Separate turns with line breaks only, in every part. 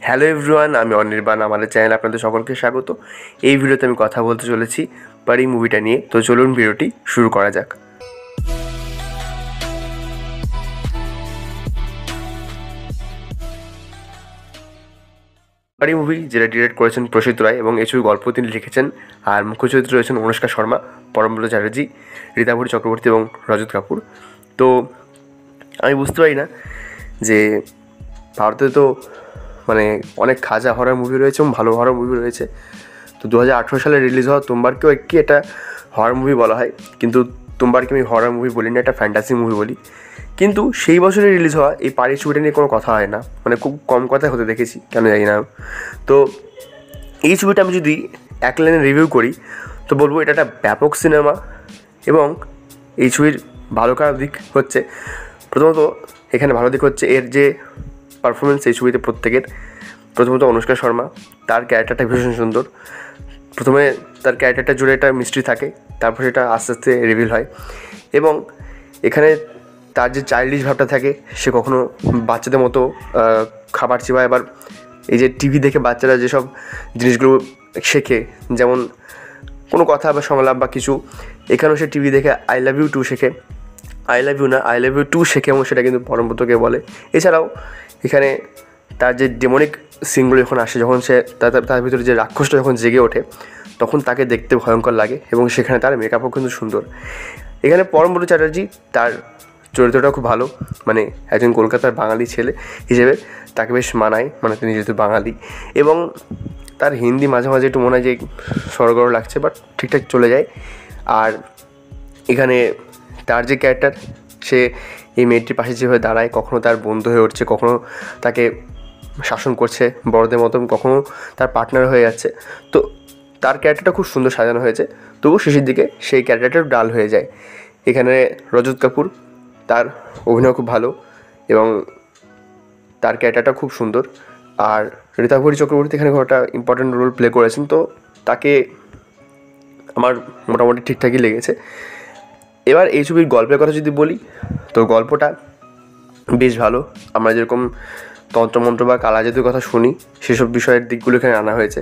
Hello everyone, আমি অনির্বাণ। আমাদের চ্যানেলে আপনাদের সকলকে স্বাগত। এই ভিডিওতে আমি কথা বলতে চলেছি পরি মুভিটা নিয়ে। তো চলুন ভিডিওটি শুরু করা যাক। পরি মুভি যেটা ডিরেক্ট করেছেন প্রসিদ্ধ রায় এবং এই ছবির গল্প তিনি লিখেছেন। আর মুখ্য চরিত্রে রয়েছেন অনুষ্কা শর্মা, পরমব্রত চ্যাটার্জি, ঋতাভরী চক্রবর্তী এবং রজত কাপুর। তো আমি বুঝতে পারি না যে ভারতে তো মানে অনেক খাজা হরর মুভি রয়েছে এবং ভালো হরর মুভি রয়েছে। তো 2018 সালে রিলিজ হওয়া তুম্বারকেও কি এটা হরর মুভি বলা হয়, কিন্তু তুম্বারকে আমি হরর মুভি বলি না, এটা ফ্যান্টাসি মুভি বলি। কিন্তু সেই বছরে রিলিজ হওয়া এই পারি ছবিটা নিয়ে কোনো কথা হয় না, মানে খুব কম কথাই হতে দেখেছি, কেন জানি না। তো এই ছবিটা আমি যদি এক লাইনে রিভিউ করি তো বলবো এটা একটা ব্যাপক সিনেমা। এবং এই ছবির ভালো খারাপ দিক হচ্ছে, প্রথমত এখানে ভালো দিক হচ্ছে এর যে পারফরমেন্স এই ছবিতে প্রত্যেকের। প্রথমত অনুষ্কা শর্মা, তার ক্যারেক্টারটা ভীষণ সুন্দর। প্রথমে তার ক্যারেক্টারটা জুড়ে একটা মিস্ট্রি থাকে, তারপর সেটা আস্তে আস্তে রিভিল হয়। এবং এখানে তার যে চাইল্ডিশ ভাবটা থাকে, সে কখনো বাচ্চাদের মতো খাবার চিবায়, আবার এই যে টিভি দেখে বাচ্চারা যেসব জিনিসগুলো শেখে, যেমন কোনো কথা বা সংলাপ বা কিছু, এখানেও সে টিভি দেখে আই লাভ ইউ টু শেখে। আই লাভ ইউ না, আই লাভ ইউ টু শেখে, এবং সেটা কিন্তু পরমব্রতকে বলে। এছাড়াও এখানে তার যে ডেমনিক সিনগুলো যখন আসে, যখন সে তার ভিতরে যে রাক্ষসটা যখন জেগে ওঠে, তখন তাকে দেখতে ভয়ঙ্কর লাগে। এবং সেখানে তার মেকআপও কিন্তু সুন্দর। এখানে পরমব্রত চ্যাটার্জি, তার চরিত্রটা খুব ভালো, মানে একজন কলকাতার বাঙালি ছেলে হিসেবে তাকে বেশ মানায়, মানে তিনি যেহেতু বাঙালি। এবং তার হিন্দি মাঝে মাঝে একটু মনে হয় যে সরগর লাগছে, বাট ঠিকঠাক চলে যায়। আর এখানে তার যে ক্যারেক্টার, সে এই মেয়েটির পাশে যেভাবে দাঁড়ায়, কখনো তার বন্ধু হয়ে উঠছে, কখনো তাকে শাসন করছে বড়দের মতন, কখনো তার পার্টনার হয়ে যাচ্ছে। তো তার ক্যারেক্টারটা খুব সুন্দর সাজানো হয়েছে, তবু শেষের দিকে সেই ক্যারেক্টারটা ডাল হয়ে যায়। এখানে রজত কাপুর, তার অভিনয় খুব ভালো এবং তার ক্যারেক্টারটা খুব সুন্দর। আর ঋতাভরী চক্রবর্তী এখানে খুব একটা ইম্পর্ট্যান্ট রোল প্লে করেছেন, তো তাকে আমার মোটামুটি ঠিকঠাকই লেগেছে। এবার এই ছবির গল্পের কথা যদি বলি, তো গল্পটা বেশ ভালো। আমরা যেরকম তন্ত্রমন্ত্র বা কালা জাদুর কথা শুনি, সেসব বিষয়ের দিকগুলো এখানে আনা হয়েছে।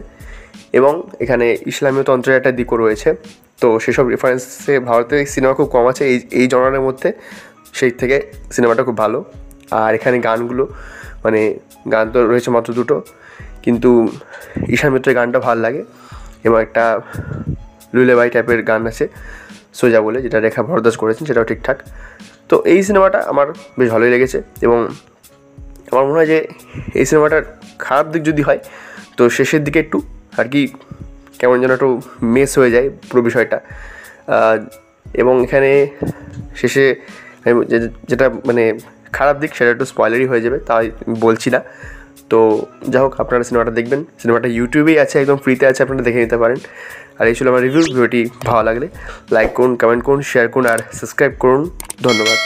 এবং এখানে ইসলামীয় তন্ত্রের একটা দিকও রয়েছে। তো সেসব রেফারেন্সে ভারতে সিনেমা খুব কম আছে এই জনারের মধ্যে, সেই থেকে সিনেমাটা খুব ভালো। আর এখানে গানগুলো, মানে গান তো রয়েছে মাত্র দুটো, কিন্তু ঈশান মিত্রের গানটা ভালো লাগে। এবং একটা লুলেবাই টাইপের গান আছে সোজা বলে, যেটা রেখা ভরদাস করেছেন, সেটাও ঠিকঠাক। তো এই সিনেমাটা আমার বেশ ভালোই লেগেছে। এবং আমার মনে হয় যে এই সিনেমাটার খারাপ দিক যদি হয়, তো শেষের দিকে একটু আর কি কেমন যেন একটু মেস হয়ে যায় পুরো বিষয়টা। এবং এখানে শেষে যেটা মানে খারাপ দিক, সেটা একটু স্পয়লারই হয়ে যাবে, তাই বলছি না। তো যাই হোক, আপনারা সিনেমাটা দেখবেন। সিনেমাটা ইউটিউবেই আছে, একদম ফ্রিতে আছে, আপনারা দেখে নিতে পারেন। আর এই ছিল আমার রিভিউ। ভিডিওটি ভালো লাগলে লাইক করুন, কমেন্ট করুন, শেয়ার করুন আর সাবস্ক্রাইব করুন। ধন্যবাদ।